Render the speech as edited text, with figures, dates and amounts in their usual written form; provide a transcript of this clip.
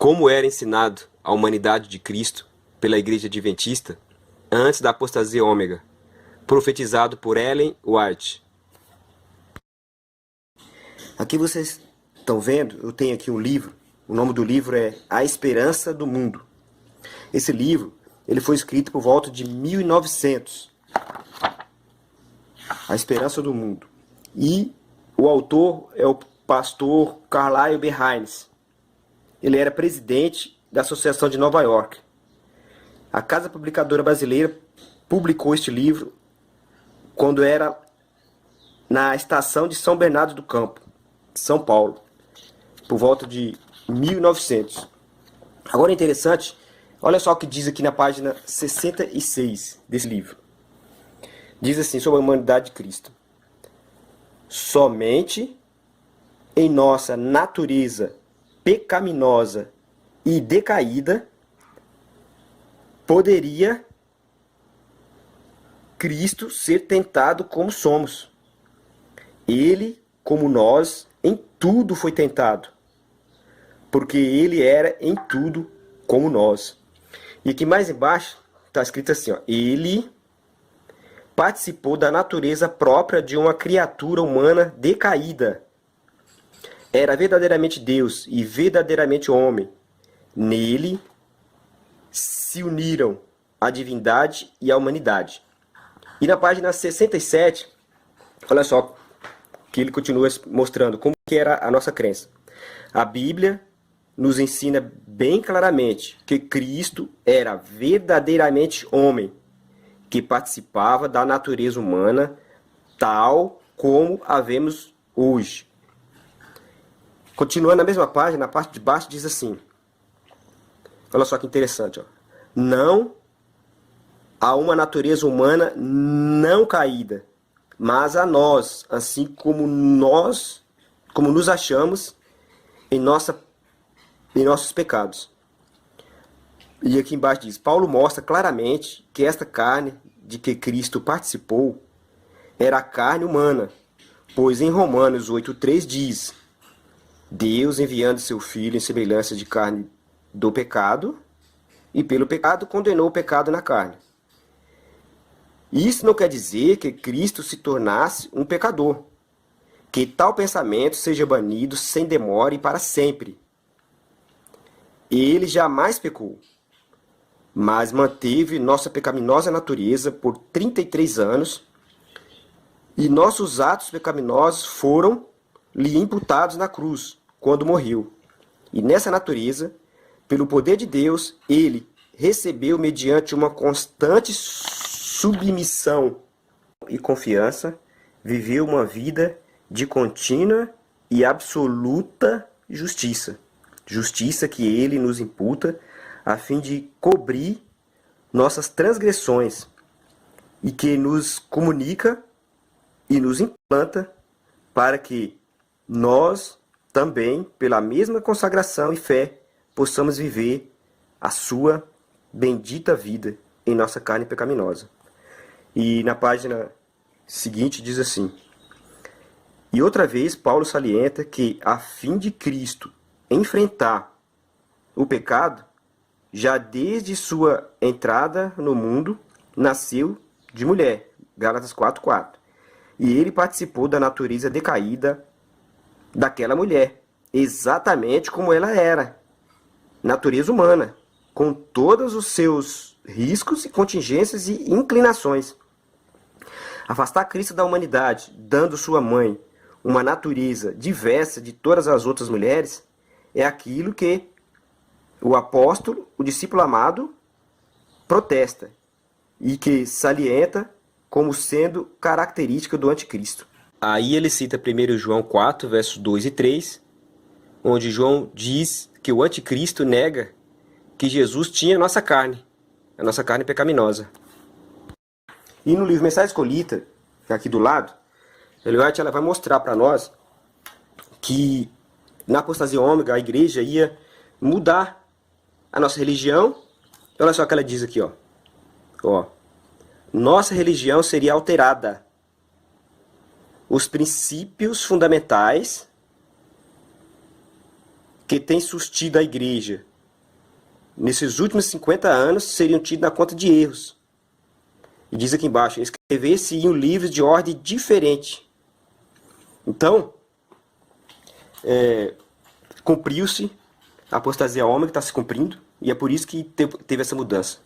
como era ensinado a humanidade de Cristo pela Igreja Adventista antes da apostasia ômega, profetizado por Ellen White. Aqui vocês estão vendo, eu tenho aqui um livro, o nome do livro é A Esperança do Mundo. Esse livro, ele foi escrito por volta de 1900. A Esperança do Mundo. E o autor é o pastor Carlyle B. Hines. Ele era presidente da Associação de Nova York. A Casa Publicadora Brasileira publicou este livro quando era na estação de São Bernardo do Campo, São Paulo, por volta de 1900. Agora é interessante, olha só o que diz aqui na página 66 desse livro. Diz assim sobre a humanidade de Cristo. Somente em nossa natureza pecaminosa e decaída poderia Cristo ser tentado como somos. Ele, como nós, em tudo foi tentado, porque ele era em tudo como nós. E aqui mais embaixo está escrito assim, ó, ele participou da natureza própria de uma criatura humana decaída. Era verdadeiramente Deus e verdadeiramente homem. Nele se uniram a divindade e a humanidade. E na página 67, olha só que ele continua mostrando como que era a nossa crença. A Bíblia nos ensina bem claramente que Cristo era verdadeiramente homem, que participava da natureza humana tal como a vemos hoje. Continuando na mesma página, na parte de baixo diz assim, olha só que interessante, ó. Não há uma natureza humana não caída, mas a nós, assim como nos achamos em nossos pecados. E aqui embaixo diz, Paulo mostra claramente que esta carne de que Cristo participou era a carne humana, pois em Romanos 8,3 diz, Deus enviando seu Filho em semelhança de carne do pecado, e pelo pecado condenou o pecado na carne. Isso não quer dizer que Cristo se tornasse um pecador, que tal pensamento seja banido sem demora e para sempre. Ele jamais pecou, mas manteve nossa pecaminosa natureza por 33 anos, e nossos atos pecaminosos foram lhe imputados na cruz, quando morreu. E nessa natureza, pelo poder de Deus, ele recebeu mediante uma constante submissão e confiança, viveu uma vida de contínua e absoluta justiça. Justiça que ele nos imputa a fim de cobrir nossas transgressões e que nos comunica e nos implanta para que nós também, pela mesma consagração e fé, possamos viver a sua bendita vida em nossa carne pecaminosa. E na página seguinte diz assim, e outra vez Paulo salienta que a fim de Cristo enfrentar o pecado, já desde sua entrada no mundo, nasceu de mulher, Gálatas 4:4. E ele participou da natureza decaída daquela mulher, exatamente como ela era, natureza humana, com todos os seus riscos e contingências e inclinações. Afastar Cristo da humanidade, dando sua mãe uma natureza diversa de todas as outras mulheres, é aquilo que o apóstolo, o discípulo amado, protesta e que salienta como sendo característica do anticristo. Aí ele cita 1 João 4, versos 2 e 3, onde João diz que o anticristo nega que Jesus tinha a nossa carne pecaminosa. E no livro Mensagem Escolhida, que é aqui do lado, Ellen White ela vai mostrar para nós que na apostasia ômega a igreja ia mudar a nossa religião. Olha só o que ela diz aqui, ó. Nossa religião seria alterada. Os princípios fundamentais que têm sustido a igreja nesses últimos 50 anos, seriam tidos na conta de erros. E diz aqui embaixo, escrever-se-iam livros de ordem diferente. Então, cumpriu-se a apostasia ômega, está se cumprindo, e é por isso que teve essa mudança.